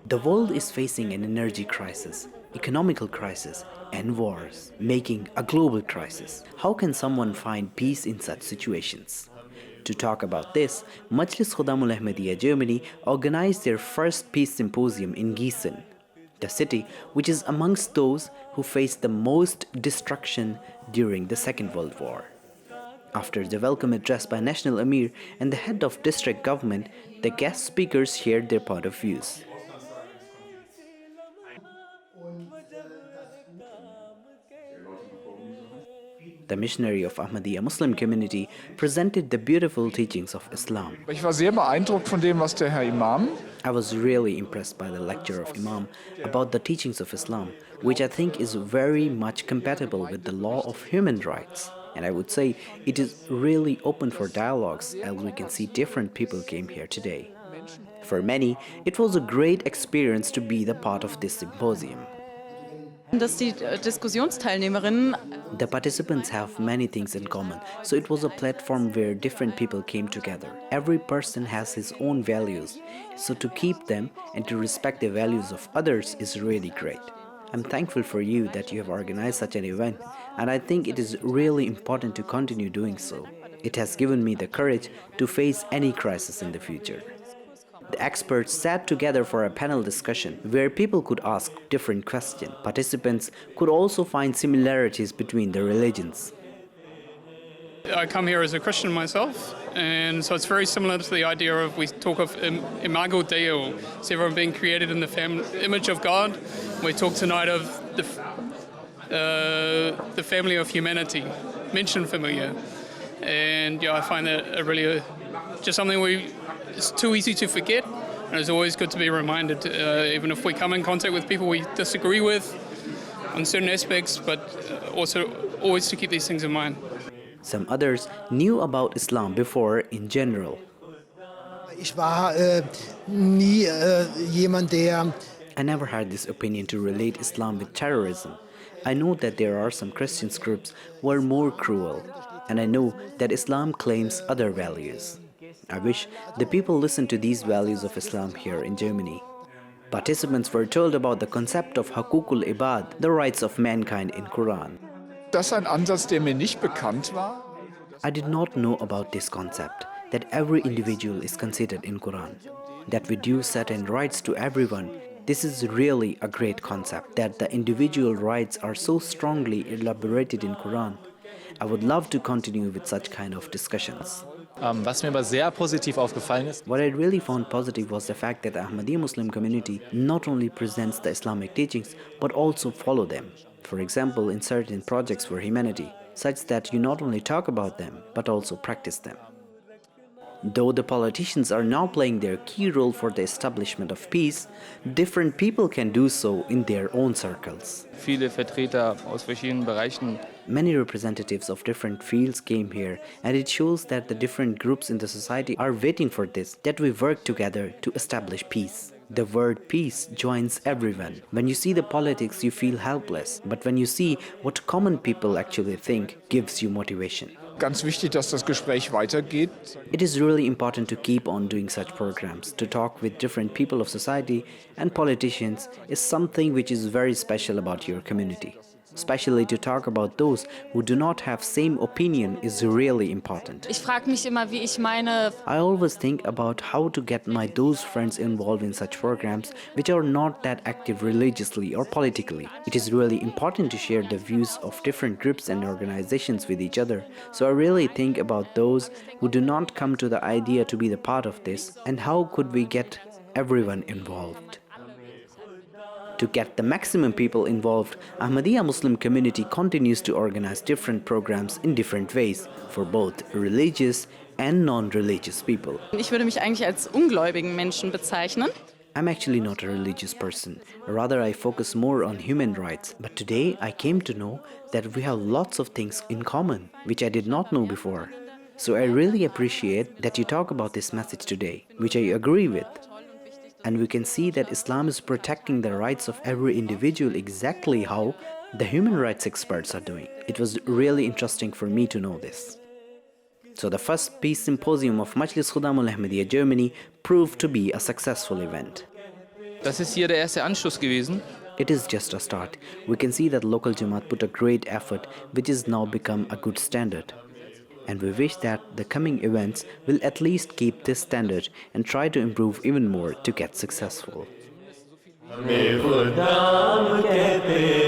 The world is facing an energy crisis, economical crisis, and wars, making a global crisis. How can someone find peace in such situations? To talk about this, Majlis Khuddam-ul-Ahmadiyya Germany organized their first Peace Symposium in Gießen, the city which is amongst those who faced the most destruction during the Second World War. After the welcome address by National Amir and the head of district government, the guest speakers shared their point of views. The missionary of Ahmadiyya Muslim community presented the beautiful teachings of Islam. Ich war sehr beeindruckt von dem, was der Herr Imam. I was really impressed by the lecture of Imam about the teachings of Islam, which I think is very much compatible with the law of human rights. And I would say it is really open for dialogues, as we can see different people came here today. For many, it was a great experience to be the part of this symposium. Dass die Diskussionsteilnehmerinnen The participants have many things in common, so it was a platform where different people came together. Every person has his own values, so to keep them and to respect the values of others is really great. I'm thankful for you that you have organized such an event, and I think it is really important to continue doing so. It has given me the courage to face any crisis in the future. The experts sat together for a panel discussion where people could ask different questions. Participants could also find similarities between the religions. I come here as a Christian myself, and so it's very similar to the idea of, we talk of imago Dei, so everyone being created in the image of God. We talk tonight of the family of humanity, Menschenfamilie, and yeah, I find that really just something it's too easy to forget, and it's always good to be reminded, even if we come in contact with people we disagree with on certain aspects, but also always to keep these things in mind. Some others knew about Islam before in general. Ich war nie jemand, der I never had this opinion to relate Islam with terrorism. I know that there are some Christian groups who are more cruel, and I know that Islam claims other values. I wish the people listen to these values of Islam here in Germany. Participants were told about the concept of Hukukul Ibad, the rights of mankind in Quran. Das ist ein Ansatz, der mir nicht bekannt war. I did not know about this concept, that every individual is considered in Quran, that we due certain rights to everyone. This is really a great concept, that the individual rights are so strongly elaborated in Quran. I would love to continue with such kind of discussions. Was mir aber sehr positiv aufgefallen ist, What I really found positive was the fact that the Ahmadiyya Muslim community not only presents the Islamic teachings, but also follow them. For example, in certain projects for humanity, such that you not only talk about them, but also practice them. Though the politicians are now playing their key role for the establishment of peace, different people can do so in their own circles. viele Vertreter aus verschiedenen Bereichen. Many representatives of different fields came here, and it shows that the different groups in the society are waiting for this, that we work together to establish peace. The word peace joins everyone. When you see the politics, you feel helpless, but when you see what common people actually think, gives you motivation. Ganz wichtig, dass das Gespräch weitergeht. It is really important to keep on doing such programs. To talk with different people of society and politicians is something which is very special about your community. Especially to talk about those who do not have same opinion is really important. Ich frage mich immer, wie ich meine. I always think about how to get my those friends involved in such programs which are not that active religiously or politically. It is really important to share the views of different groups and organizations with each other. So I really think about those who do not come to the idea to be the part of this, and how could we get everyone involved. To get the maximum people involved, Ahmadiyya Muslim community continues to organize different programs in different ways for both religious and non-religious people. Ich würde mich eigentlich als ungläubigen Menschen bezeichnen. I'm actually not a religious person, rather I focus more on human rights. But today I came to know that we have lots of things in common, which I did not know before. So I really appreciate that you talk about this message today, which I agree with. And we can see that Islam is protecting the rights of every individual exactly how the human rights experts are doing. It was really interesting for me to know this. So the first Peace Symposium of Majlis Khuddam-ul-Ahmadiyya Germany proved to be a successful event. Das ist hier der erste Anstoß gewesen. It is just a start. We can see that local Jamaat put a great effort, which has now become a good standard. And we wish that the coming events will at least keep this standard and try to improve even more to get successful. हमें खुदा कहते